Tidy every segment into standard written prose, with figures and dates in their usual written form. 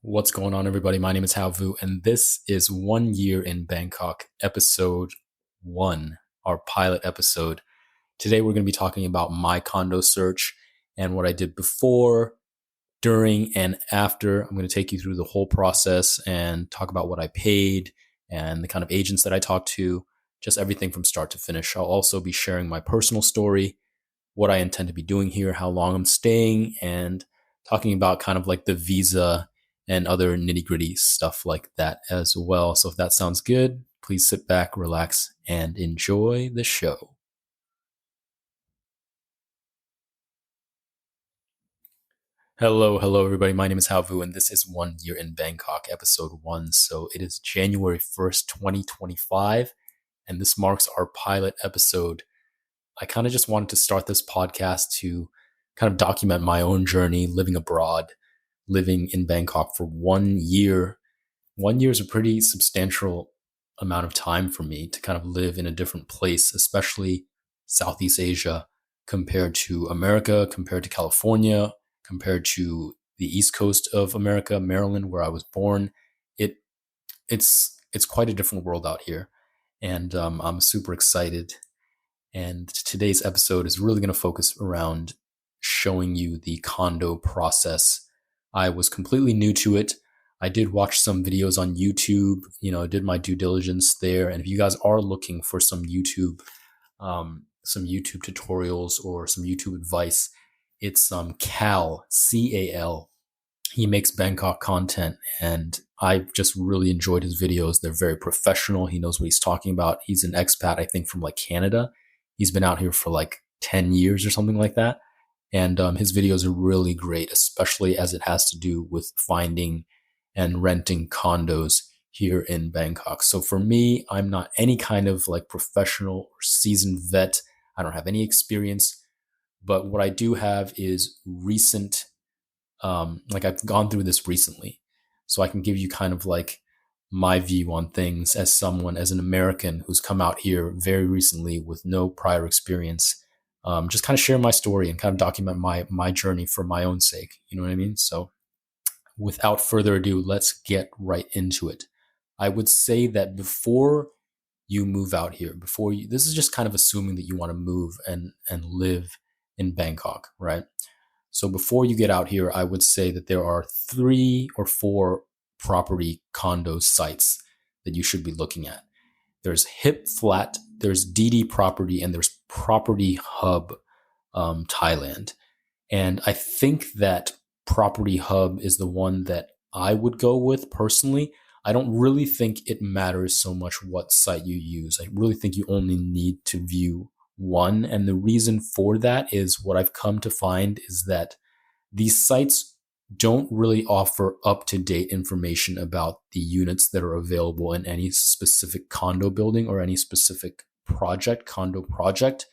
What's going on, everybody? My name is Hao Vu, and this is 1 year in Bangkok, episode one, our pilot episode. Today, we're going to be talking about my condo search and what I did before, during, and after. I'm going to take you through the whole process and talk about what I paid and the kind of agents that I talked to, just everything from start to finish. I'll also be sharing my personal story, what I intend to be doing here, how long I'm staying, and talking about kind of like the visa and other nitty gritty stuff like that as well. So if that sounds good, please sit back, relax, and enjoy the show. Hello, everybody. My name is Havu, and this is 1 year in Bangkok, episode one. So it is January 1st, 2025, and this marks our pilot episode. I kind of just wanted to start this podcast to kind of document my own journey living abroad, living in Bangkok for 1 year. 1 year is a pretty substantial amount of time for me to kind of live in a different place, especially Southeast Asia compared to America, compared to California, compared to the East Coast of America, Maryland, where I was born. It it's quite a different world out here, and I'm super excited. And today's episode is really going to focus around showing you the condo process. I was completely new to it. I did watch some videos on YouTube, did my due diligence there. And if you guys are looking for some YouTube tutorials or some YouTube advice, it's Cal, C-A-L. He makes Bangkok content, and I just really enjoyed his videos. They're very professional. He knows what he's talking about. He's an expat, I think, from like Canada. He's been out here for like 10 years or something like that. And his videos are really great, especially as it has to do with finding and renting condos here in Bangkok. So for me, I'm not any kind of like professional or seasoned vet. I don't have any experience. But what I do have is recent, like I've gone through this recently. So I can give you kind of like my view on things as someone, as an American who's come out here very recently with no prior experience. Just kind of share my story and kind of document my journey for my own sake. You know what I mean? So without further ado, let's get right into it. I would say that before you move out here, this is just kind of assuming that you want to move and live in Bangkok, right? So before you get out here, I would say that there are 3 or 4 property condo sites that you should be looking at. There's Hip Flat, there's DD Property, and there's Property Hub Thailand. And I think that Property Hub is the one that I would go with personally. I don't really think it matters so much what site you use. I really think you only need to view one. And the reason for that is what I've come to find is that these sites don't really offer up-to-date information about the units that are available in any specific condo building or any specific condo project.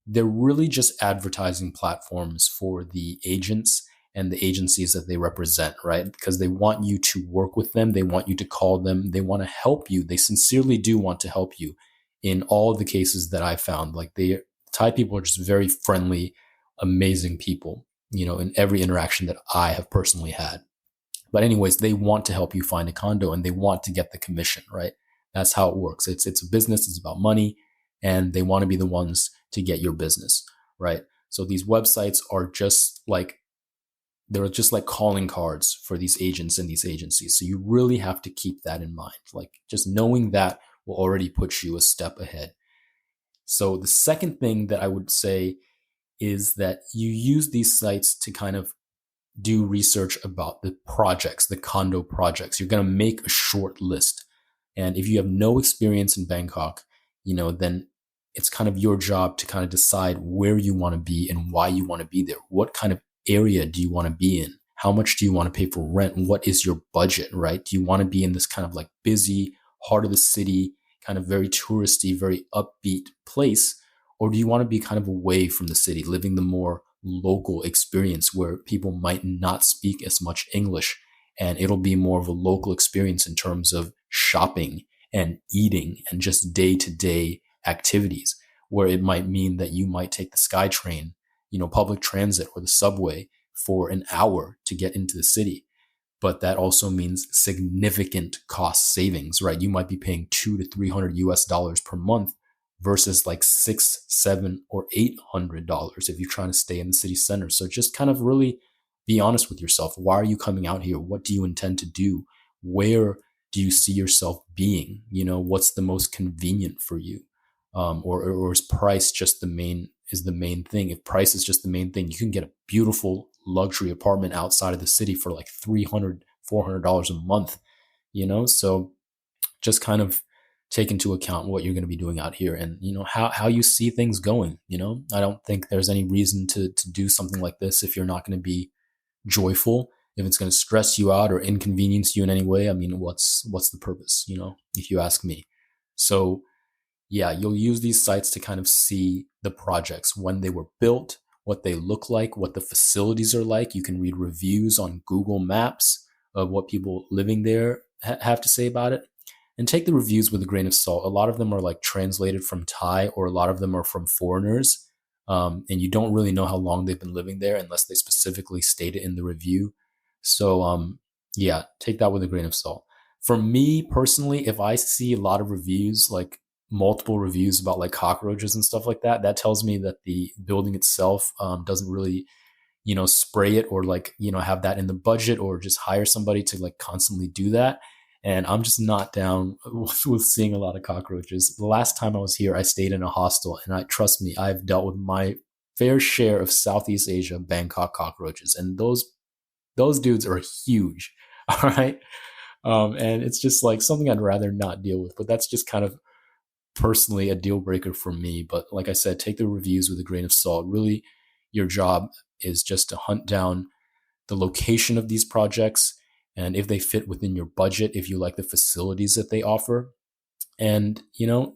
They're really just advertising platforms for the agents and the agencies that they represent, right? Because they want you to work with them. They want you to call them. They want to help you. They sincerely do want to help you in all of the cases that I found. Like Thai people are just very friendly, amazing people, in every interaction that I have personally had. But anyways, they want to help you find a condo and they want to get the commission, right? That's how it works. It's a business. It's about money, and they want to be the ones to get your business, right? So these websites are just like, they're just like calling cards for these agents and these agencies. So you really have to keep that in mind. Like just knowing that will already put you a step ahead. So the second thing that I would say is that you use these sites to kind of do research about the projects, the condo projects. You're going to make a short list. And if you have no experience in Bangkok, then it's kind of your job to kind of decide where you want to be and why you want to be there. What kind of area do you want to be in? How much do you want to pay for rent? What is your budget, right? Do you want to be in this kind of like busy, heart of the city, kind of very touristy, very upbeat place? Or do you want to be kind of away from the city, living the more local experience where people might not speak as much English, and it'll be more of a local experience in terms of shopping and eating and just day-to-day activities, where it might mean that you might take the SkyTrain, public transit or the subway for an hour to get into the city. but that also means significant cost savings, right? You might be paying 200 to 300 US dollars per month versus like six, seven, or $800 if you're trying to stay in the city center. So just kind of really be honest with yourself. Why are you coming out here? What do you intend to do? Where do you see yourself being? What's the most convenient for you? Or is price just the main thing? If price is just the main thing, you can get a beautiful luxury apartment outside of the city for like $300 to $400 a month, So just kind of take into account what you're going to be doing out here and, how you see things going. I don't think there's any reason to do something like this if you're not going to be joyful. If it's going to stress you out or inconvenience you in any way, I mean, what's the purpose, if you ask me. So yeah, you'll use these sites to kind of see the projects, when they were built, what they look like, what the facilities are like. You can read reviews on Google Maps of what people living there have to say about it. And take the reviews with a grain of salt. A lot of them are like translated from Thai, or a lot of them are from foreigners. And you don't really know how long they've been living there unless they specifically state it in the review. So yeah, take that with a grain of salt. For me personally, if I see a lot of reviews, like multiple reviews about like cockroaches and stuff like that, that tells me that the building itself doesn't really, spray it, or like, have that in the budget, or just hire somebody to like constantly do that. And I'm just not down with seeing a lot of cockroaches. The last time I was here, I stayed in a hostel, and trust me, I've dealt with my fair share of Southeast Asia, Bangkok cockroaches, and those dudes are huge. All right. And it's just like something I'd rather not deal with, but that's just kind of personally a deal breaker for me. But like I said, take the reviews with a grain of salt. Really, your job is just to hunt down the location of these projects, and if they fit within your budget, if you like the facilities that they offer, and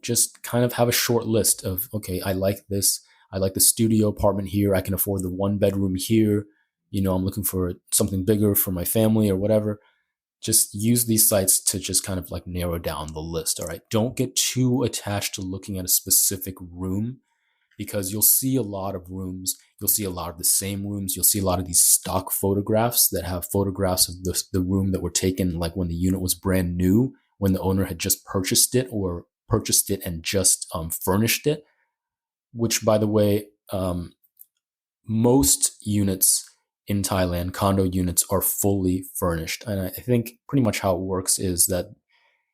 just kind of have a short list of, okay, I like this, I like the studio apartment here, I can afford the 1 bedroom here, I'm looking for something bigger for my family or whatever. Just use these sites to just kind of like narrow down the list. All right, don't get too attached to looking at a specific room, because you'll see a lot of rooms. You'll see a lot of the same rooms. You'll see a lot of these stock photographs that have photographs of the room that were taken like when the unit was brand new, when the owner had just purchased it, or purchased it and just furnished it, which, by the way, most units in Thailand, condo units, are fully furnished. And I think pretty much how it works is that,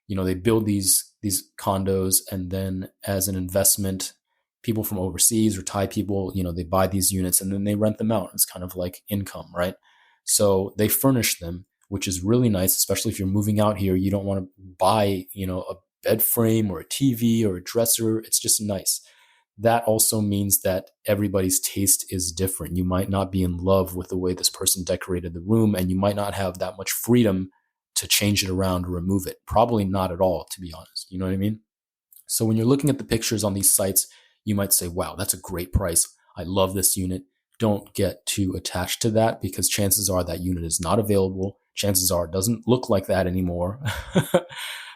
they build these condos, and then as an investment, people from overseas or Thai people, they buy these units and then they rent them out. It's kind of like income, right? So they furnish them, which is really nice, especially if you're moving out here. You don't want to buy, a bed frame or a TV or a dresser. It's just nice. That also means that everybody's taste is different. You might not be in love with the way this person decorated the room, and you might not have that much freedom to change it around or remove it. Probably not at all, to be honest. You know what I mean? So when you're looking at the pictures on these sites, you might say, wow, that's a great price. I love this unit. Don't get too attached to that, because chances are that unit is not available. Chances are it doesn't look like that anymore.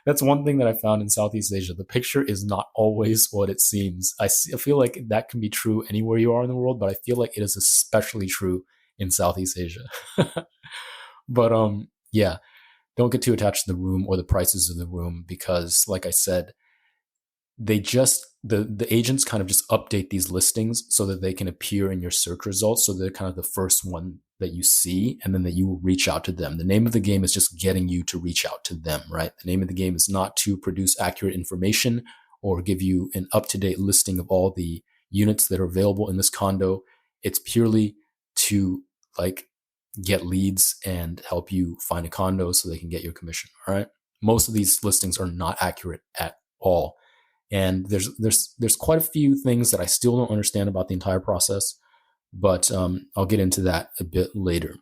That's one thing that I found in Southeast Asia. The picture is not always what it seems. I feel like that can be true anywhere you are in the world, but I feel like it is especially true in Southeast Asia. But yeah, don't get too attached to the room or the prices of the room, because like I said, the agents kind of just update these listings so that they can appear in your search results. So they're kind of the first one that you see, and then that you will reach out to them. The name of the game is just getting you to reach out to them, right? The name of the game is not to produce accurate information or give you an up-to-date listing of all the units that are available in this condo. It's purely to like get leads and help you find a condo so they can get your commission. All right. Most of these listings are not accurate at all. And there's quite a few things that I still don't understand about the entire process, but I'll get into that a bit later.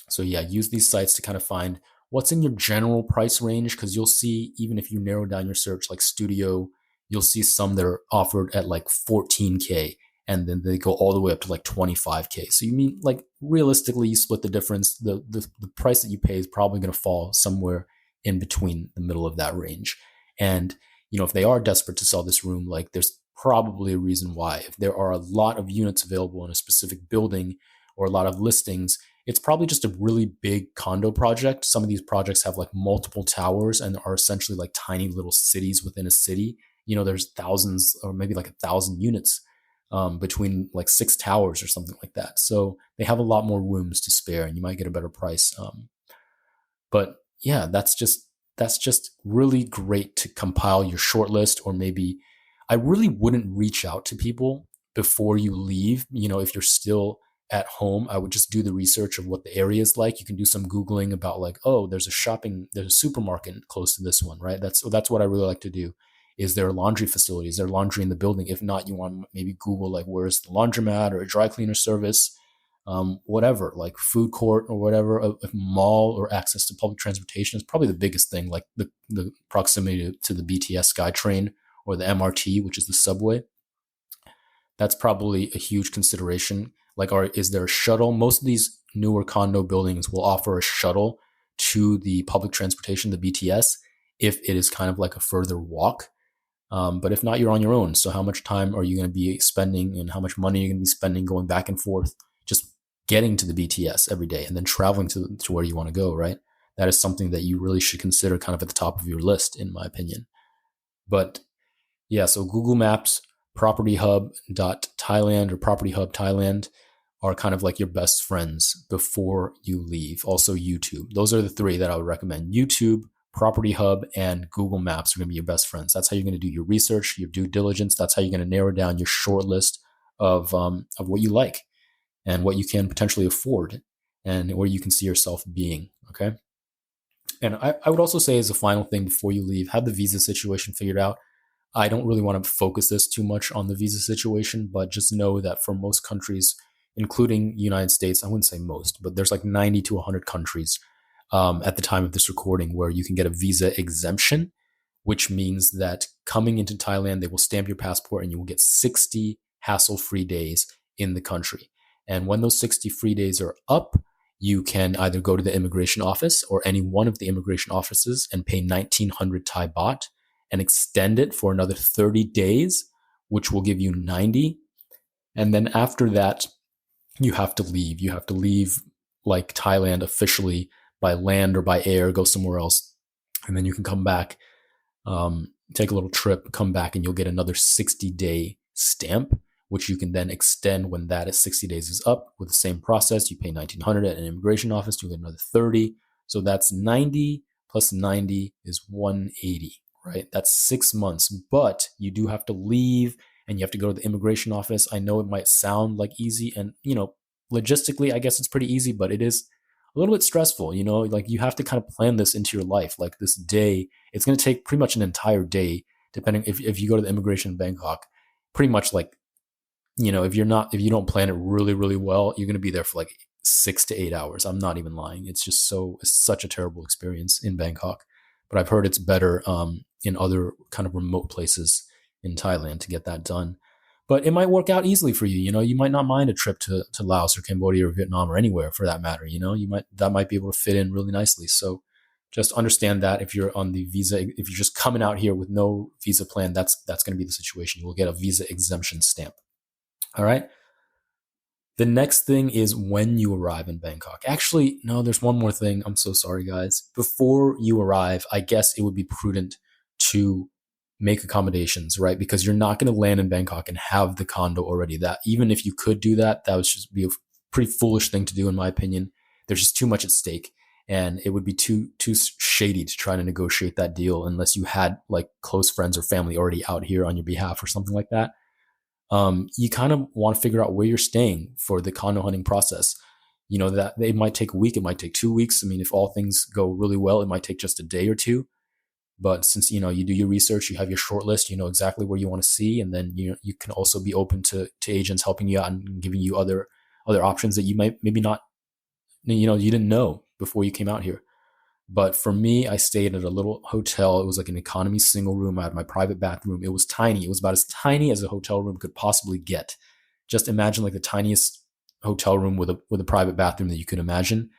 So yeah, use these sites to kind of find what's in your general price range, because you'll see, even if you narrow down your search, like studio, you'll see some that are offered at like 14K, and then they go all the way up to like 25K. So you mean like realistically, you split the difference, the price that you pay is probably going to fall somewhere in between the middle of that range. And if they are desperate to sell this room, like there's probably a reason why. If there are a lot of units available in a specific building or a lot of listings, It's probably just a really big condo project. Some of these projects have like multiple towers and are essentially like tiny little cities within a city. There's thousands or maybe like 1,000 units between like six towers or something like that. So they have a lot more rooms to spare, and you might get a better price. But yeah, that's just really great to compile your short list. Or maybe I really wouldn't reach out to people before you leave. If you're still at home, I would just do the research of what the area is like. You can do some Googling about like, oh, there's a supermarket close to this one, right? That's what I really like to do. Is there a laundry facility? Is there laundry in the building? If not, you want to maybe Google like, where's the laundromat or a dry cleaner service, whatever, like food court or whatever, a mall, or access to public transportation is probably the biggest thing, like the proximity to the BTS SkyTrain or the MRT, which is the subway. That's probably a huge consideration. Like, is there a shuttle? Most of these newer condo buildings will offer a shuttle to the public transportation, the BTS, if it is kind of like a further walk. But if not, you're on your own. So how much time are you going to be spending, and how much money are you going to be spending going back and forth, just getting to the BTS every day and then traveling to where you want to go, right? That is something that you really should consider kind of at the top of your list, in my opinion. But yeah, so Google Maps, PropertyHub.Thailand or Property Hub Thailand are kind of like your best friends before you leave. Also YouTube. Those are the three that I would recommend. YouTube, Property Hub, and Google Maps are going to be your best friends. That's how you're going to do your research, your due diligence. That's how you're going to narrow down your short list of what you like and what you can potentially afford and where you can see yourself being. Okay. And I would also say, as a final thing before you leave, have the visa situation figured out. I don't really want to focus this too much on the visa situation, but just know that for most countries, including the United States, I wouldn't say most, but there's like 90 to 100 countries at the time of this recording where you can get a visa exemption, which means that coming into Thailand, they will stamp your passport and you will get 60 hassle-free days in the country. And when those 60 free days are up, you can either go to the immigration office or any one of the immigration offices and pay 1,900 Thai baht and extend it for another 30 days, which will give you 90. And then after that, you have to leave. You have to leave like Thailand officially by land or by air, go somewhere else. And then you can come back, take a little trip, come back, and you'll get another 60-day stamp, which you can then extend when that is 60 days is up with the same process. You pay 1,900 at an immigration office, you get another 30. So that's 90 plus 90 is 180, right? That's 6 months, but you do have to leave and you have to go to the immigration office. I know it might sound like easy, and, logistically, I guess it's pretty easy, but it is a little bit stressful, like you have to kind of plan this into your life. Like this day, it's going to take pretty much an entire day, depending if you go to the immigration in Bangkok, pretty much like, if you don't plan it really, really well, you're going to be there for like 6 to 8 hours. I'm not even lying. It's such a terrible experience in Bangkok, but I've heard it's better in other kind of remote places in Thailand to get that done. But it might work out easily for you. You might not mind a trip to Laos or Cambodia or Vietnam or anywhere for that matter. That might be able to fit in really nicely. So just understand that if you're on the visa, if you're just coming out here with no visa plan, that's going to be the situation. You will get a visa exemption stamp. All right. The next thing is when you arrive in Bangkok. Actually, no, there's one more thing. I'm so sorry, guys. Before you arrive, I guess it would be prudent to make accommodations, right? Because you're not going to land in Bangkok and have the condo already. That even if you could do that, that would just be a pretty foolish thing to do, in my opinion. There's just too much at stake, and it would be too shady to try to negotiate that deal unless you had like close friends or family already out here on your behalf or something like that. You kind of want to figure out where you're staying for the condo hunting process. That it might take a week, it might take 2 weeks. I mean, if all things go really well, it might take just a day or two. But since, you do your research, you have your short list, you know exactly where you want to see. And then, you can also be open to agents helping you out and giving you other options that you might maybe not, you didn't know before you came out here. But for me, I stayed at a little hotel. It was like an economy single room. I had my private bathroom. It was tiny. It was about as tiny as a hotel room could possibly get. Just imagine like the tiniest hotel room with a private bathroom that you could imagine.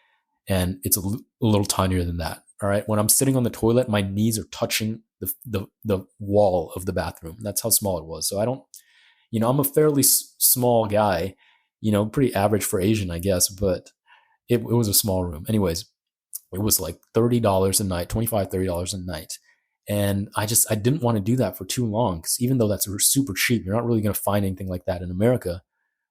And it's a little tinier than that. All right. When I'm sitting on the toilet, my knees are touching the wall of the bathroom. That's how small it was. So I don't, I'm a fairly small guy, pretty average for Asian, I guess. But It was a small room. Anyways, it was like $30 a night, $25, $30 a night. And I didn't want to do that for too long because even though that's super cheap, you're not really going to find anything like that in America.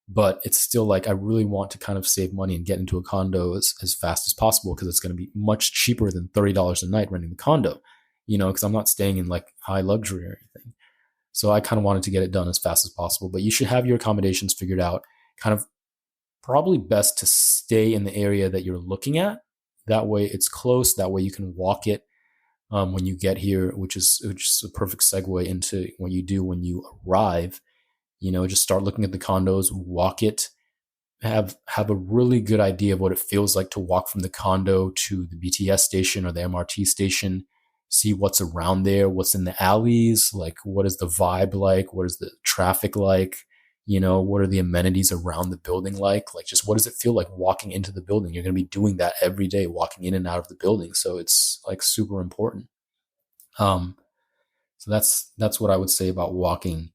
But it's still like I really want to kind of save money and get into a condo as fast as possible because it's going to be much cheaper than $30 a night renting the condo, because I'm not staying in like high luxury or anything. So I kind of wanted to get it done as fast as possible. But you should have your accommodations figured out. Kind of probably best to stay in the area that you're looking at. That way it's close. That way you can walk it when you get here, which is a perfect segue into what you do when you arrive. Just start looking at the condos, walk it, have a really good idea of what it feels like to walk from the condo to the BTS station or the MRT station. See what's around there, what's in the alleys, like what is the vibe like, what is the traffic like, what are the amenities around the building like just what does it feel like walking into the building? You're going to be doing that every day, walking in and out of the building, so it's like super important. So that's what I would say about walking.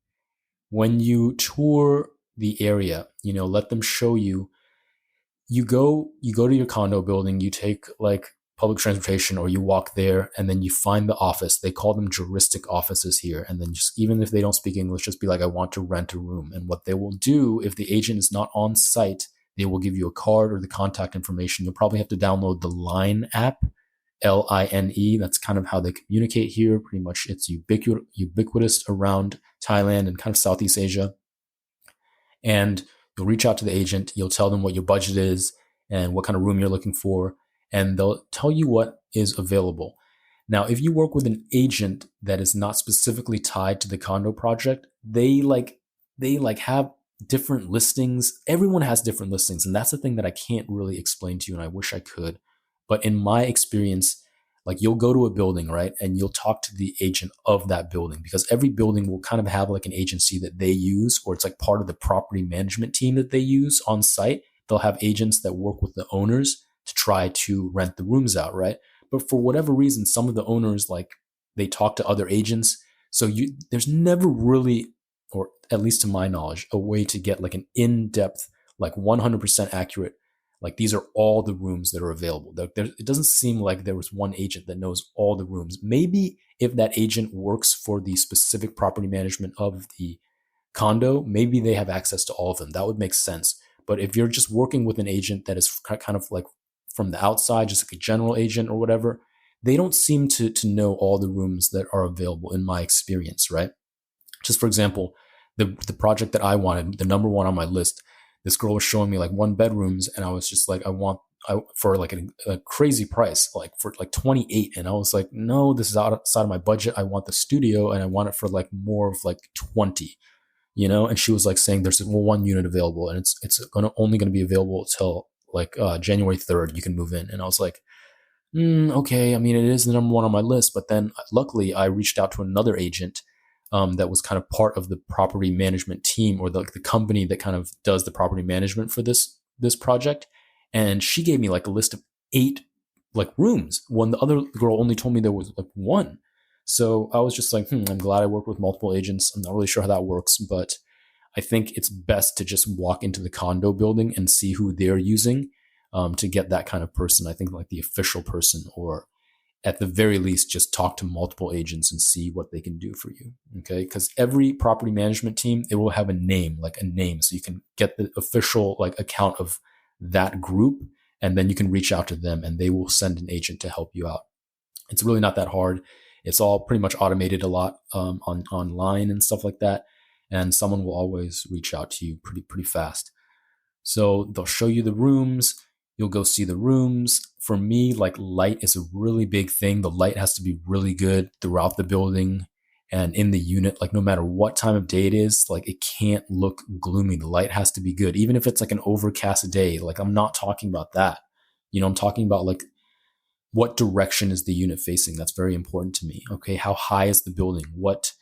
When you tour the area, let them show you. You go to your condo building, you take like public transportation or you walk there, and then you find the office. They call them juristic offices here. And then just even if they don't speak English, just be like, I want to rent a room. And what they will do, if the agent is not on site, they will give you a card or the contact information. You'll probably have to download the Line app, Line. That's kind of how they communicate here. Pretty much it's ubiquitous around Thailand and kind of Southeast Asia. And you'll reach out to the agent. You'll tell them what your budget is and what kind of room you're looking for, and they'll tell you what is available. Now, if you work with an agent that is not specifically tied to the condo project, they have different listings. Everyone has different listings, and that's the thing that I can't really explain to you, and I wish I could. But in my experience, like you'll go to a building, right? And you'll talk to the agent of that building, because every building will kind of have like an agency that they use, or it's like part of the property management team that they use on site. They'll have agents that work with the owners to try to rent the rooms out, right? But for whatever reason, some of the owners, like they talk to other agents. So there's never really, or at least to my knowledge, a way to get like an in-depth, like 100% accurate, like these are all the rooms that are available. It doesn't seem like there was one agent that knows all the rooms. Maybe if that agent works for the specific property management of the condo, maybe they have access to all of them. That would make sense. But if you're just working with an agent that is kind of like from the outside, just like a general agent or whatever, they don't seem to know all the rooms that are available in my experience, right? Just for example, the project that I wanted, the number one on my list, this girl was showing me like 1 bedrooms, and I was just like, for like a crazy price, like for like 28. And I was like, no, this is outside of my budget. I want the studio, and I want it for like more of like 20, And she was like saying there's one unit available, and it's only going to be available till like January 3rd. You can move in. And I was like, okay. I mean, it is the number one on my list. But then luckily I reached out to another agent that was kind of part of the property management team, or the company that kind of does the property management for this project. And she gave me like a list of 8 like rooms when the other girl only told me there was like 1. So I was just like, I'm glad I work with multiple agents. I'm not really sure how that works, but I think it's best to just walk into the condo building and see who they're using to get that kind of person. I think like the official person, or at the very least, just talk to multiple agents and see what they can do for you. Okay. Because every property management team, it will have a name. So you can get the official like account of that group, and then you can reach out to them and they will send an agent to help you out. It's really not that hard. It's all pretty much automated a lot online and stuff like that. And someone will always reach out to you pretty fast. So they'll show you the rooms. You'll go see the rooms. For me, like light is a really big thing. The light has to be really good throughout the building and in the unit. Like no matter what time of day it is, like it can't look gloomy. The light has to be good. Even if it's like an overcast day, like I'm not talking about that. I'm talking about like what direction is the unit facing? That's very important to me. Okay. How high is the building? What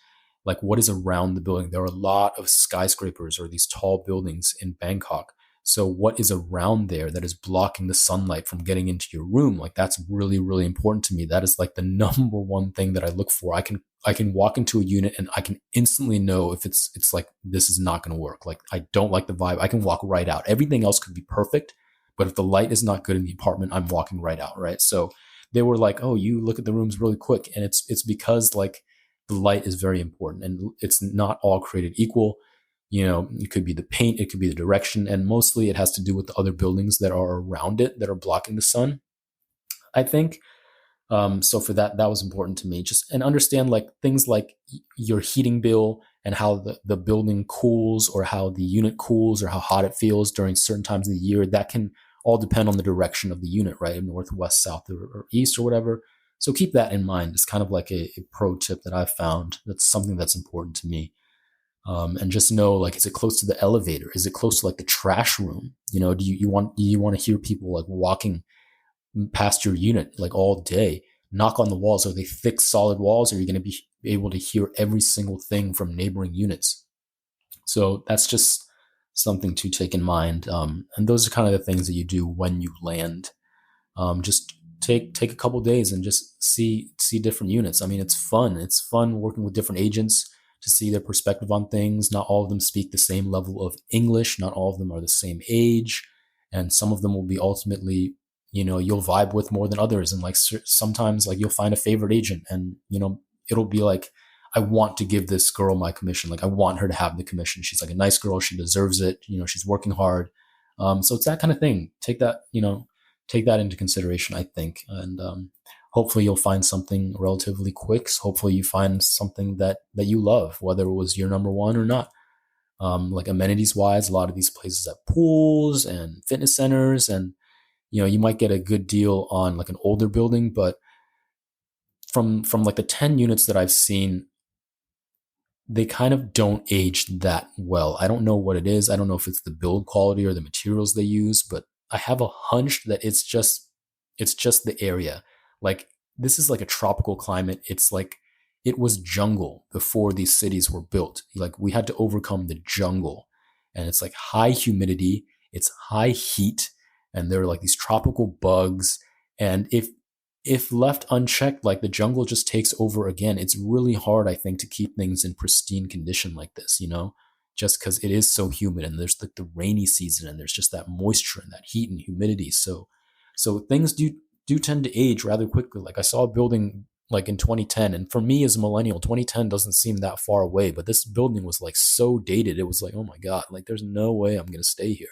is around the building? There are a lot of skyscrapers or these tall buildings in Bangkok. So what is around there that is blocking the sunlight from getting into your room? Like that's really, really important to me. That is like the number one thing that I look for. I can walk into a unit and I can instantly know if it's like, this is not going to work. Like I don't like the vibe. I can walk right out. Everything else could be perfect, But if the light is not good in the apartment, I'm walking right out, right? So they were like, "Oh, you look at the rooms really quick," and it's because like the light is very important, and it's not all created equal. It could be the paint, it could be the direction, and mostly it has to do with the other buildings that are around it that are blocking the sun, I think. So for that, that was important to me. Just and understand like things like your heating bill and how the building cools or how the unit cools or how hot it feels during certain times of the year. That can all depend on the direction of the unit, right? North, west, south, or east or whatever. So keep that in mind. It's kind of like a pro tip that I've found. That's something that's important to me. And just know, like, is it close to the elevator? Is it close to like the trash room? Do you want to hear people like walking past your unit like all day? Knock on the walls. Are they thick, solid walls? Or are you going to be able to hear every single thing from neighboring units? So that's just something to take in mind. And those are kind of the things that you do when you land. Just take a couple days and just see different units. I mean, it's fun. It's fun working with different agents to see their perspective on things. Not all of them speak the same level of English. Not all of them are the same age, and some of them will be ultimately, you'll vibe with more than others. And like sometimes like you'll find a favorite agent, and it'll be like, I want to give this girl my commission. Like I want her to have the commission. She's like a nice girl. She deserves it. She's working hard. So it's that kind of thing. Take that into consideration, I think. And hopefully you'll find something relatively quick. So hopefully you find something that you love, whether it was your number one or not. Like amenities wise, a lot of these places have pools and fitness centers, and you might get a good deal on like an older building, but from like the 10 units that I've seen, they kind of don't age that well. I don't know what it is. I don't know if it's the build quality or the materials they use, but I have a hunch that it's just the area. Like this is like a tropical climate. It's like it was jungle before these cities were built. Like we had to overcome the jungle, and it's like high humidity, it's high heat, and there are like these tropical bugs. And if left unchecked, like the jungle just takes over again. It's really hard, I think, to keep things in pristine condition like this, just because it is so humid, and there's like the rainy season, and there's just that moisture and that heat and humidity. So things do tend to age rather quickly. Like I saw a building like in 2010, and for me as a millennial, 2010 doesn't seem that far away, but this building was like so dated. It was like, oh my God, like there's no way I'm going to stay here.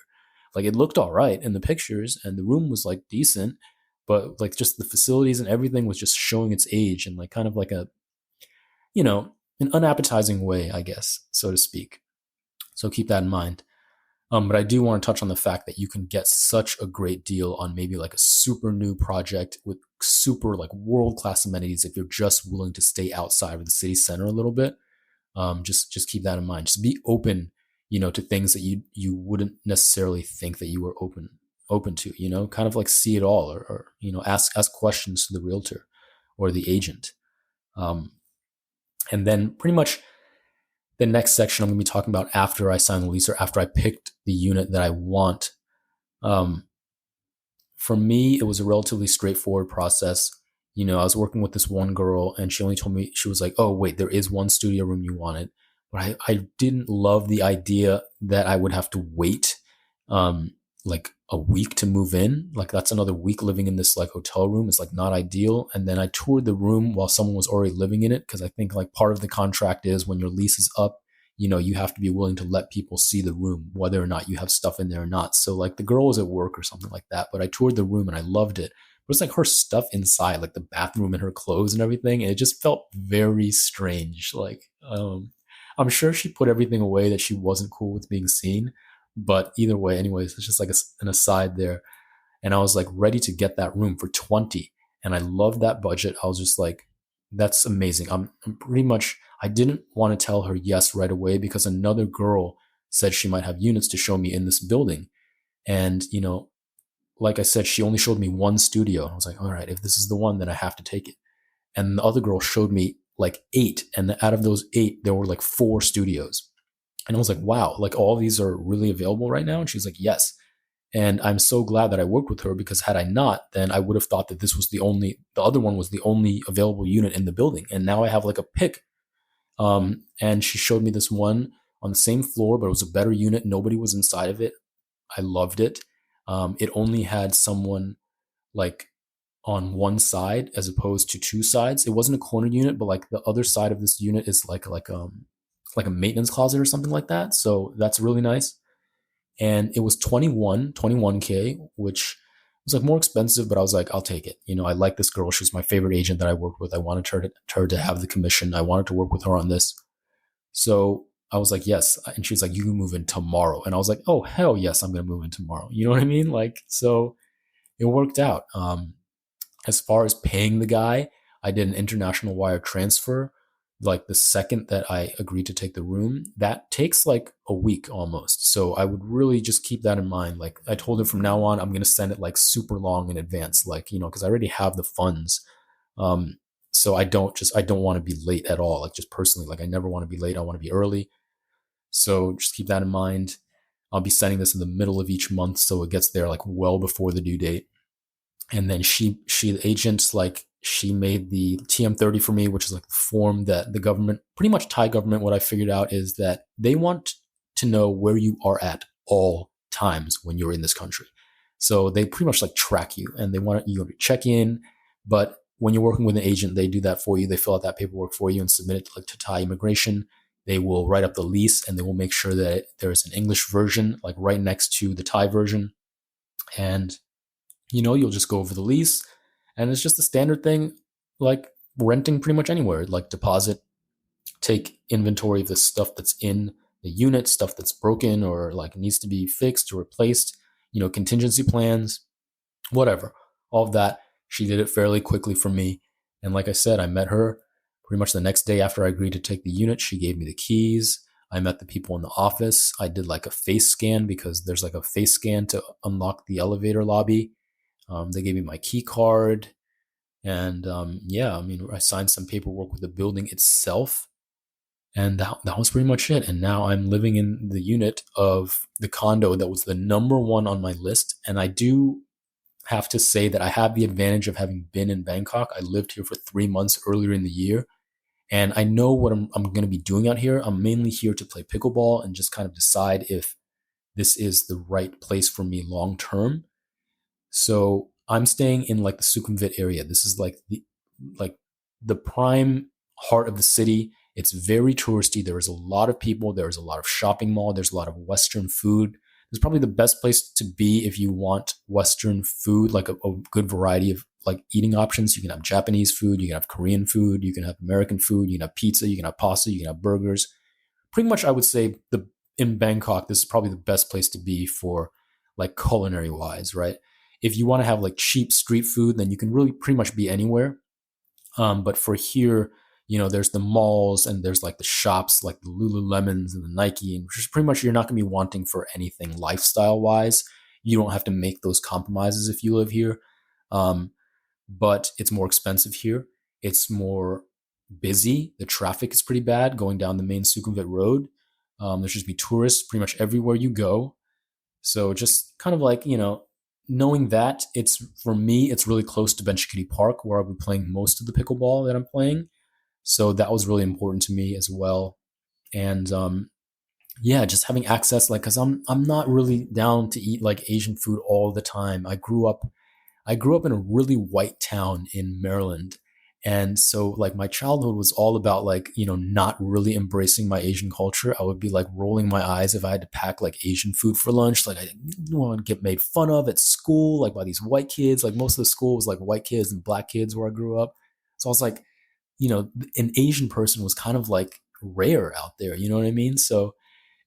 Like it looked all right in the pictures, and the room was like decent, but like just the facilities and everything was just showing its age in like kind of like an unappetizing way, I guess, so to speak. So keep that in mind. But I do want to touch on the fact that you can get such a great deal on maybe like a super new project with super like world-class amenities if you're just willing to stay outside of the city center a little bit. Just keep that in mind. Just be open, to things that you wouldn't necessarily think that you were open to, kind of like see it all, or ask questions to the realtor or the agent. And then pretty much the next section I'm going to be talking about after I sign the lease or after I picked the unit that I want. For me, it was a relatively straightforward process. I was working with this one girl, and she only told me, she was like, oh, wait, there is one studio room you wanted. But I didn't love the idea that I would have to wait like a week to move in. Like that's another week living in this like hotel room. It's like not ideal. And then I toured the room while someone was already living in it, because I think like part of the contract is when your lease is up, you have to be willing to let people see the room, whether or not you have stuff in there or not. So like the girl was at work or something like that, but I toured the room and I loved it. But it's like her stuff inside, like the bathroom and her clothes and everything. And it just felt very strange. Like, I'm sure she put everything away that she wasn't cool with being seen. But either way, anyways, it's just like an aside there. And I was like ready to get that room for 20. And I loved that budget. I was just like, that's amazing. I'm pretty much, I didn't want to tell her yes right away because another girl said she might have units to show me in this building. And, like I said, she only showed me one studio. I was like, all right, if this is the one, then I have to take it. And the other girl showed me like 8. And out of those 8, there were like 4 studios. And I was like, wow, like all these are really available right now? And she's like, yes. And I'm so glad that I worked with her, because had I not, then I would have thought that the other one was the only available unit in the building. And now I have like a pick. And she showed me this one on the same floor, but it was a better unit. Nobody was inside of it. I loved it. It only had someone like on one side as opposed to two sides. It wasn't a corner unit, but like the other side of this unit is like a maintenance closet or something like that. So that's really nice. And it was 21K, which was like more expensive, but I was like, I'll take it. I like this girl. She was my favorite agent that I worked with. I wanted her to have the commission. I wanted to work with her on this. So I was like, yes. And she was like, you can move in tomorrow. And I was like, oh, hell yes, I'm going to move in tomorrow. You know what I mean? Like, so it worked out. As far as paying the guy, I did an international wire transfer. Like the second that I agreed to take the room, that takes like a week almost. So I would really just keep that in mind. Like I told him from now on, I'm going to send it like super long in advance, like, because I already have the funds. Um, so I don't want to be late at all. Like just personally, like I never want to be late. I want to be early. So just keep that in mind. I'll be sending this in the middle of each month. So it gets there like well before the due date. And then the agent, like she made the TM30 for me, which is like the form that the government, pretty much Thai government, what I figured out is that they want to know where you are at all times when you're in this country. So they pretty much like track you and they want you to check in. But when you're working with an agent, they do that for you. They fill out that paperwork for you and submit it like to Thai immigration. They will write up the lease and they will make sure that there's an English version like right next to the Thai version. And you'll just go over the lease and it's just a standard thing like renting pretty much anywhere, like deposit, take inventory of the stuff that's in the unit, stuff that's broken or like needs to be fixed or replaced, contingency plans, whatever. All of that. She did it fairly quickly for me. And like I said, I met her pretty much the next day after I agreed to take the unit. She gave me the keys. I met the people in the office. I did like a face scan because there's like a face scan to unlock the elevator lobby. They gave me my key card. And yeah, I mean, I signed some paperwork with the building itself. And that was pretty much it. And now I'm living in the unit of the condo that was the number one on my list. And I do have to say that I have the advantage of having been in Bangkok. I lived here for 3 months earlier in the year. And I know what I'm going to be doing out here. I'm mainly here to play pickleball and just kind of decide if this is the right place for me long term. So I'm staying in like the Sukhumvit area. This is like the prime heart of the city. It's very touristy. There is a lot of people. There is a lot of shopping mall. There's a lot of Western food. It's probably the best place to be if you want Western food, like a good variety of like eating options. You can have Japanese food. You can have Korean food. You can have American food. You can have pizza. You can have pasta. You can have burgers. Pretty much, I would say in Bangkok, this is probably the best place to be for like culinary wise, right? If you want to have like cheap street food, then you can really pretty much be anywhere. But for here, there's the malls and there's like the shops, like the Lululemons and the Nike, and just pretty much you're not going to be wanting for anything lifestyle wise. You don't have to make those compromises if you live here. But it's more expensive here. It's more busy. The traffic is pretty bad going down the main Sukhumvit road. There's just be tourists pretty much everywhere you go. So just kind of like, knowing that for me, it's really close to Benchikiti Park where I'll be playing most of the pickleball that I'm playing. So that was really important to me as well. And yeah, just having access, like, cause I'm not really down to eat like Asian food all the time. I grew up in a really white town in Maryland. And so like my childhood was all about like, not really embracing my Asian culture. I would be like rolling my eyes if I had to pack like Asian food for lunch. Like I didn't want to get made fun of at school, like by these white kids. Like most of the school was like white kids and black kids where I grew up. So I was like, an Asian person was kind of like rare out there. You know what I mean? So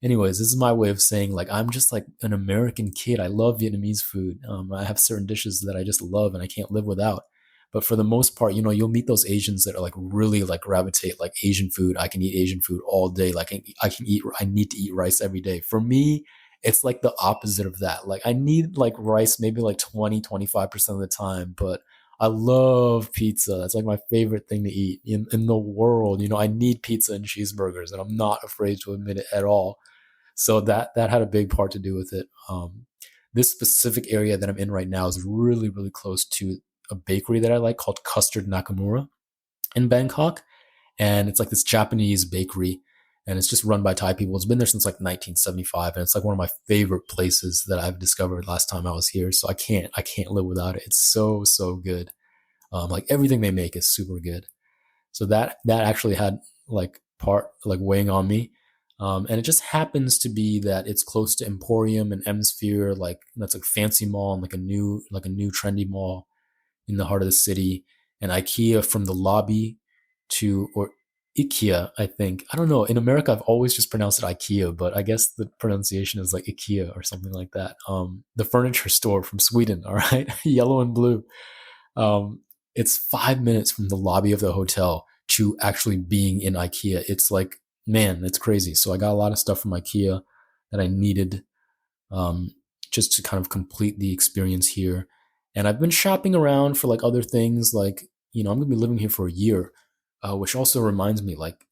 anyways, this is my way of saying like I'm just like an American kid. I love Vietnamese food. I have certain dishes that I just love and I can't live without. But for the most part, you'll meet those Asians that are like really like gravitate like Asian food. I can eat Asian food all day. Like I need to eat rice every day. For me, it's like the opposite of that. Like I need like rice maybe like 20, 25% of the time, but I love pizza. That's like my favorite thing to eat in the world. I need pizza and cheeseburgers and I'm not afraid to admit it at all. So that had a big part to do with it. This specific area that I'm in right now is really, really close to a bakery that I like called Custard Nakamura in Bangkok. And it's like this Japanese bakery. and it's just run by Thai people. It's been there since like 1975, and it's like one of my favorite places that I've discovered last time I was here. So I can't live without it. It's so good. Like everything they make is super good. So that actually had like part like weighing on me. And it just happens to be that it's close to Emporium and Msphere, like that's a fancy mall and like a new trendy mall in the heart of the city, and IKEA from the lobby to or IKEA, I think. I don't know. In America, I've always just pronounced it IKEA, but I guess the pronunciation is like IKEA or something like that. The furniture store from Sweden, all right, yellow and blue. Um, it's 5 minutes from the lobby of the hotel to actually being in IKEA. It's like, man, it's crazy. So I got a lot of stuff from IKEA that I needed um, just to kind of complete the experience here. And I've been shopping around for like other things, like, I'm going to be living here for a year, which also reminds me, like,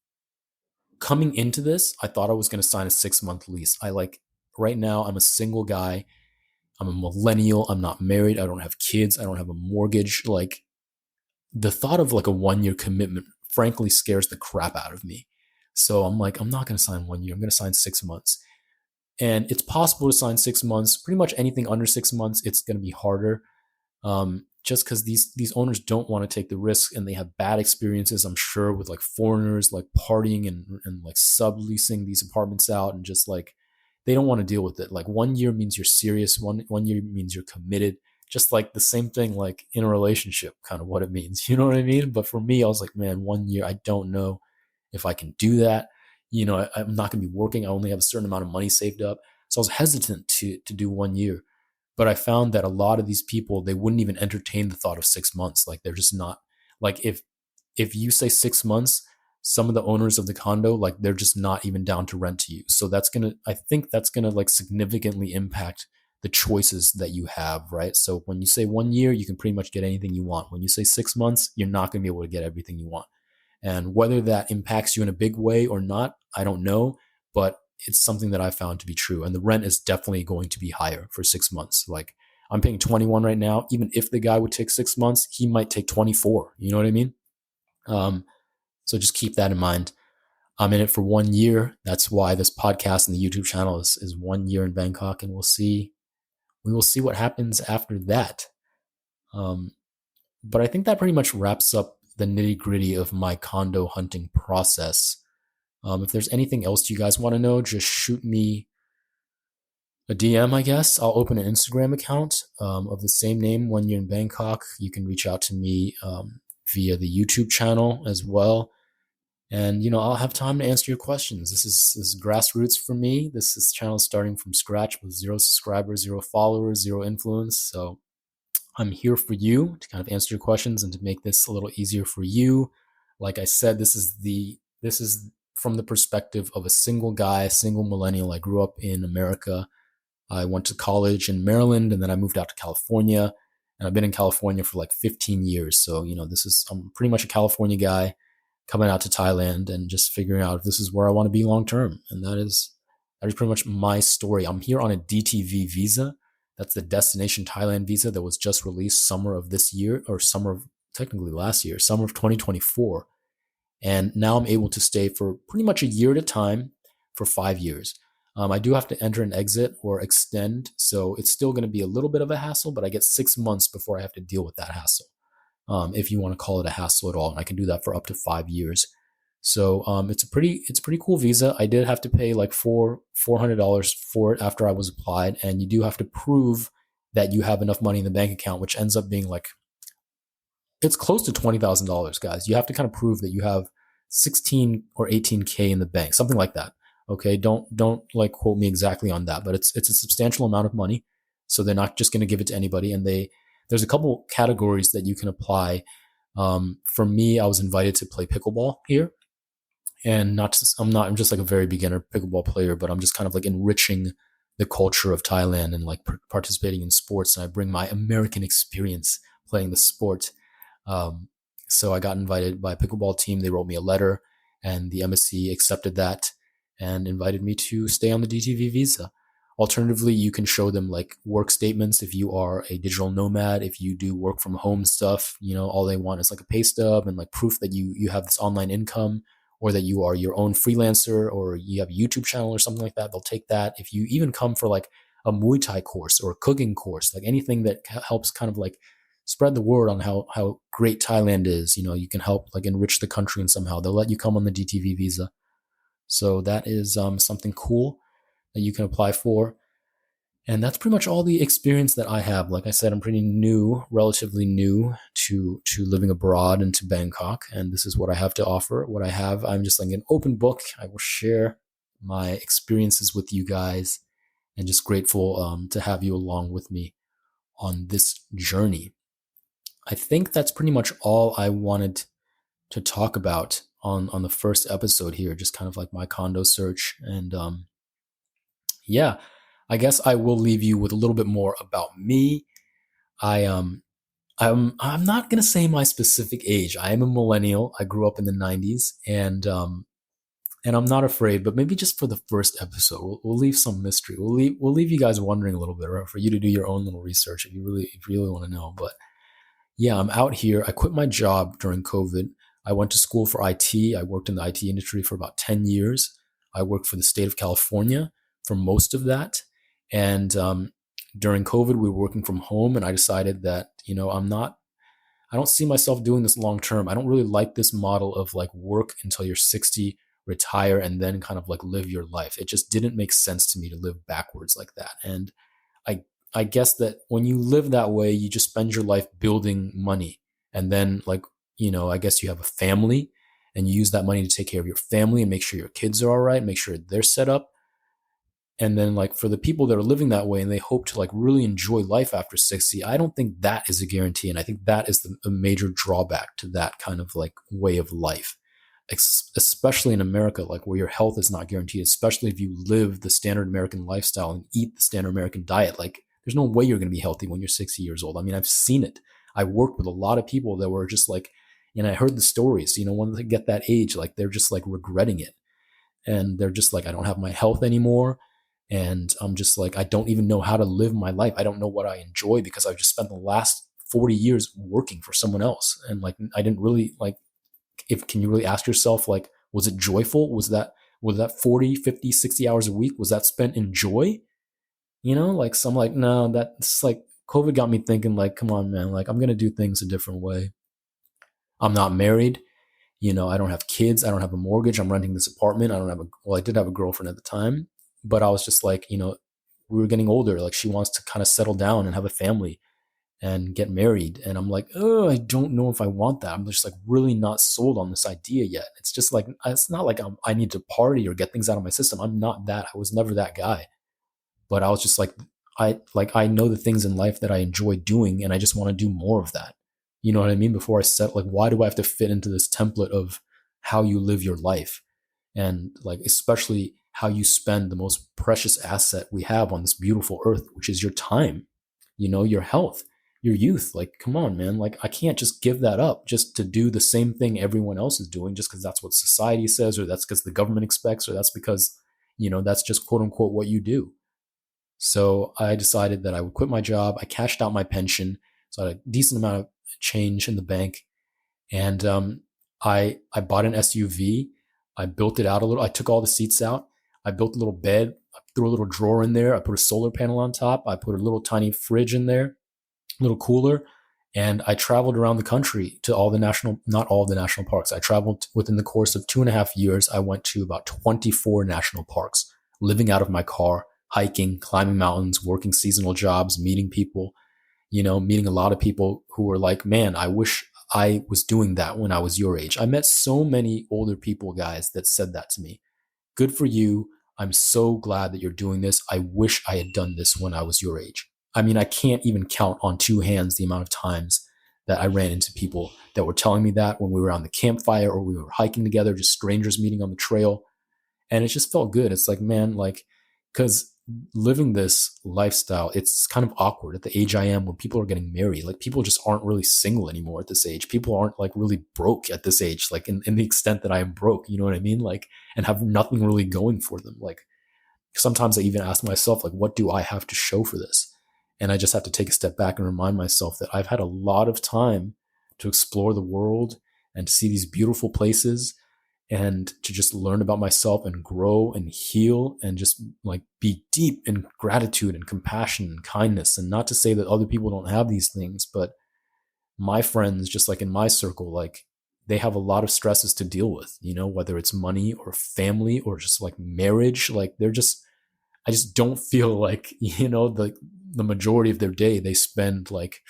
coming into this, I thought I was going to sign a 6 month lease. Right now, I'm a single guy. I'm a millennial. I'm not married. I don't have kids. I don't have a mortgage. Like, the thought of like a 1 year commitment, frankly, scares the crap out of me. So I'm like, I'm not going to sign 1 year. I'm going to sign 6 months. And it's possible to sign 6 months. Pretty much anything under 6 months, it's going to be harder. Just because these owners don't want to take the risk, and they have bad experiences, I'm sure, with like foreigners like partying and like subleasing these apartments out, and just like they don't want to deal with it. Like 1 year means you're serious. One year means you're committed. Just like the same thing, like in a relationship, kind of what it means. You know what I mean? But for me, I was like, man, 1 year, I don't know if I can do that. I'm not going to be working. I only have a certain amount of money saved up. So I was hesitant to do 1 year. But I found that a lot of these people, they wouldn't even entertain the thought of 6 months. Like they're just not, like if you say 6 months, some of the owners of the condo, like they're just not even down to rent to you. So I think that's gonna like significantly impact the choices that you have, right? So when you say 1 year, you can pretty much get anything you want. When you say 6 months, you're not gonna be able to get everything you want. And whether that impacts you in a big way or not, I don't know, but it's something that I found to be true. And the rent is definitely going to be higher for 6 months. Like I'm paying 21 right now. Even if the guy would take 6 months, he might take 24. You know what I mean? So just keep that in mind. I'm in it for 1 year. That's why this podcast and the YouTube channel is 1 year in Bangkok, and we will see what happens after that. But I think that pretty much wraps up the nitty gritty of my condo hunting process. If there's anything else you guys want to know, just shoot me a DM, I guess. I'll open an Instagram account of the same name, 1 year in Bangkok. You can reach out to me via the YouTube channel as well. And, I'll have time to answer your questions. This is grassroots for me. This channel is starting from scratch with 0 subscribers, 0 followers, 0 influence. So I'm here for you to kind of answer your questions and to make this a little easier for you. Like I said, this is from the perspective of a single guy, a single millennial. I grew up in America. I went to college in Maryland, and then I moved out to California, and I've been in California for like 15 years. So, I'm pretty much a California guy coming out to Thailand and just figuring out if this is where I want to be long term. And that is pretty much my story. I'm here on a DTV visa. That's the Destination Thailand visa that was just released summer of this year, or technically last year, summer of 2024. And now I'm able to stay for pretty much a year at a time for 5 years. I do have to enter and exit or extend. So it's still going to be a little bit of a hassle, but I get 6 months before I have to deal with that hassle. If you want to call it a hassle at all. And I can do that for up to 5 years. So it's a pretty cool visa. I did have to pay like $400 for it after I was applied. And you do have to prove that you have enough money in the bank account, which ends up being like, it's close to $20,000, guys. You have to kind of prove that you have 16 or 18K in the bank, something like that. Okay. Don't like quote me exactly on that, but it's a substantial amount of money. So they're not just going to give it to anybody. And there's a couple categories that you can apply. For me, I was invited to play pickleball here, and I'm just like a very beginner pickleball player, but I'm just kind of like enriching the culture of Thailand and like participating in sports. And I bring my American experience playing the sport. So I got invited by a pickleball team. They wrote me a letter, and the MSC accepted that and invited me to stay on the DTV visa. Alternatively, you can show them like work statements if you are a digital nomad. If you do work from home stuff, all they want is like a pay stub and like proof that you have this online income, or that you are your own freelancer or you have a YouTube channel or something like that, they'll take that. If you even come for like a Muay Thai course or a cooking course, like anything that helps kind of like spread the word on how great Thailand is, you can help like enrich the country and somehow they'll let you come on the DTV visa. So that is something cool that you can apply for. And that's pretty much all the experience that I have. Like I said, I'm pretty new, relatively new to living abroad and to Bangkok. And this is what I have to offer. What I have, I'm just like an open book. I will share my experiences with you guys and just grateful to have you along with me on this journey. I think that's pretty much all I wanted to talk about on the first episode here, just kind of like my condo search. And yeah, I guess I will leave you with a little bit more about me. I'm not gonna say my specific age. I am a millennial. I grew up in the '90s, and I'm not afraid. But maybe just for the first episode, we'll leave some mystery. We'll leave you guys wondering a little bit, right? For you to do your own little research if you really want to know. But yeah, I'm out here. I quit my job during COVID. I went to school for IT. I worked in the IT industry for about 10 years. I worked for the state of California for most of that. And during COVID, we were working from home, and I decided that, I don't see myself doing this long term. I don't really like this model of like work until you're 60, retire, and then kind of like live your life. It just didn't make sense to me to live backwards like that. And I guess that when you live that way, you just spend your life building money. And then I guess you have a family and you use that money to take care of your family and make sure your kids are all right, make sure they're set up. And then like for the people that are living that way and they hope to like really enjoy life after 60, I don't think that is a guarantee. And I think that is the major drawback to that kind of like way of life, especially in America, like where your health is not guaranteed, especially if you live the standard American lifestyle and eat the standard American diet. Like there's no way you're going to be healthy when you're 60 years old. I mean, I've seen it. I worked with a lot of people that were just like, and I heard the stories, when they get that age, like they're just like regretting it. And they're just like, I don't have my health anymore. And I'm just like, I don't even know how to live my life. I don't know what I enjoy because I've just spent the last 40 years working for someone else. And like, I didn't really like, can you really ask yourself, like, was it joyful? Was that 40, 50, 60 hours a week? Was that spent in joy? So I'm like, no, that's like, COVID got me thinking like, come on, man, like I'm going to do things a different way. I'm not married. I don't have kids. I don't have a mortgage. I'm renting this apartment. I did have a girlfriend at the time, but I was just like, we were getting older. Like she wants to kind of settle down and have a family and get married. And I'm like, oh, I don't know if I want that. I'm just like really not sold on this idea yet. It's just like, it's not like I need to party or get things out of my system. I'm not that. I was never that guy. But I was just like, I know the things in life that I enjoy doing and I just want to do more of that. You know what I mean? Before I set, like, why do I have to fit into this template of how you live your life? And like, especially how you spend the most precious asset we have on this beautiful earth, which is your time, your health, your youth. Like, come on, man. Like, I can't just give that up just to do the same thing everyone else is doing just because that's what society says, or that's because the government expects, or that's because, that's just quote unquote what you do. So I decided that I would quit my job. I cashed out my pension. So I had a decent amount of change in the bank. And I bought an SUV. I built it out a little. I took all the seats out. I built a little bed. I threw a little drawer in there. I put a solar panel on top. I put a little tiny fridge in there, a little cooler. And I traveled around the country to not all the national parks. I traveled within the course of 2.5 years. I went to about 24 national parks, living out of my car, hiking, climbing mountains, working seasonal jobs, meeting people, meeting a lot of people who were like, man, I wish I was doing that when I was your age. I met so many older people, guys, that said that to me. Good for you. I'm so glad that you're doing this. I wish I had done this when I was your age. I mean, I can't even count on two hands the amount of times that I ran into people that were telling me that when we were on the campfire or we were hiking together, just strangers meeting on the trail. And it just felt good. It's like, man, like, because living this lifestyle, it's kind of awkward at the age I am when people are getting married. Like people just aren't really single anymore at this age. People aren't like really broke at this age, like in the extent that I am broke, you know what I mean? Like, and have nothing really going for them. Like sometimes I even ask myself, like, what do I have to show for this? And I just have to take a step back and remind myself that I've had a lot of time to explore the world and to see these beautiful places and to just learn about myself and grow and heal and just like be deep in gratitude and compassion and kindness. And not to say that other people don't have these things, but my friends, just like in my circle, like they have a lot of stresses to deal with, whether it's money or family or just like marriage. Like I just don't feel like, the majority of their day they spend like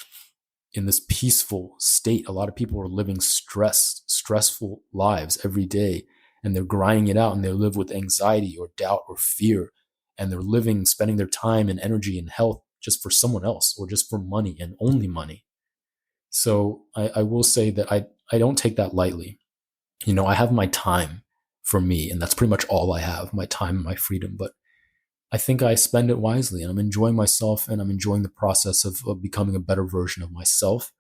in this peaceful state. A lot of people are living stressful lives every day, and they're grinding it out, and they live with anxiety or doubt or fear, and they're spending their time and energy and health just for someone else or just for money and only money. So I will say that I don't take that lightly. I have my time for me, and that's pretty much all I have, my time and my freedom. But I think I spend it wisely, and I'm enjoying myself, and I'm enjoying the process of becoming a better version of myself.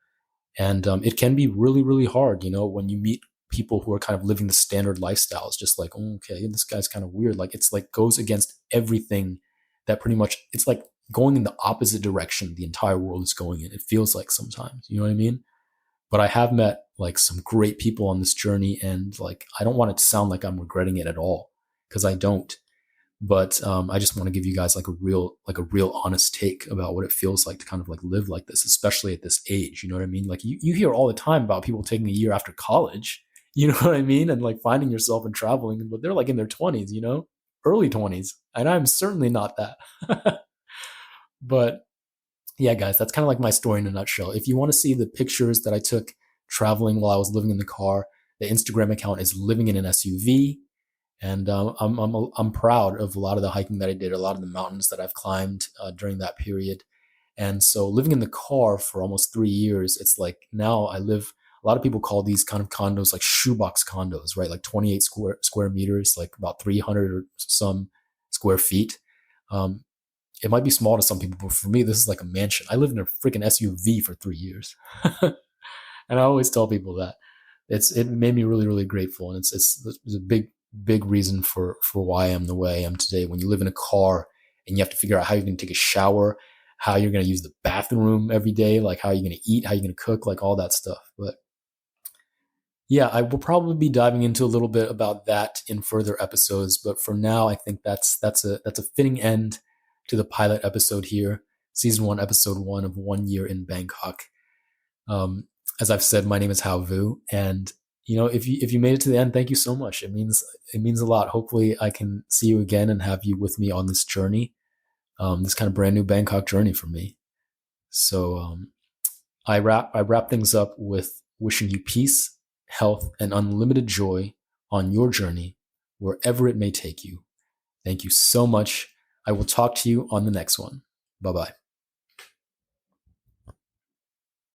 And it can be really, really hard, when you meet people who are kind of living the standard lifestyles, just like, oh, okay, this guy's kind of weird. Like it's like goes against everything that pretty much, it's like going in the opposite direction the entire world is going in. It feels like sometimes, you know what I mean? But I have met like some great people on this journey, and like I don't want it to sound like I'm regretting it at all, because I don't. But I just want to give you guys like a real honest take about what it feels like to kind of like live like this, especially at this age. You know what I mean? Like you hear all the time about people taking a year after college, you know what I mean? And like finding yourself and traveling, but they're like in their 20s, early 20s. And I'm certainly not that. But yeah, guys, that's kind of like my story in a nutshell. If you want to see the pictures that I took traveling while I was living in the car, the Instagram account is living in an SUV. And I'm proud of a lot of the hiking that I did, a lot of the mountains that I've climbed during that period. And so living in the car for almost 3 years, it's like now I live, a lot of people call these kind of condos like shoebox condos, right? Like 28 square meters, like about 300 or some square feet. It might be small to some people, but for me, this is like a mansion. I lived in a freaking SUV for 3 years. And I always tell people that it made me really, really grateful. And it's a big reason for why I am the way I am today. When you live in a car and you have to figure out how you're going to take a shower, how you're going to use the bathroom every day, like how you're going to eat, how you're going to cook, like all that stuff. But yeah, I will probably be diving into a little bit about that in further episodes. But for now, I think that's a fitting end to the pilot episode here, season 1, episode 1 of 1 year in Bangkok. As I've said, my name is Hao Vu, and if you made it to the end, thank you so much. It means a lot. Hopefully, I can see you again and have you with me on this journey, this kind of brand new Bangkok journey for me. So I wrap things up with wishing you peace, health, and unlimited joy on your journey, wherever it may take you. Thank you so much. I will talk to you on the next one. Bye-bye.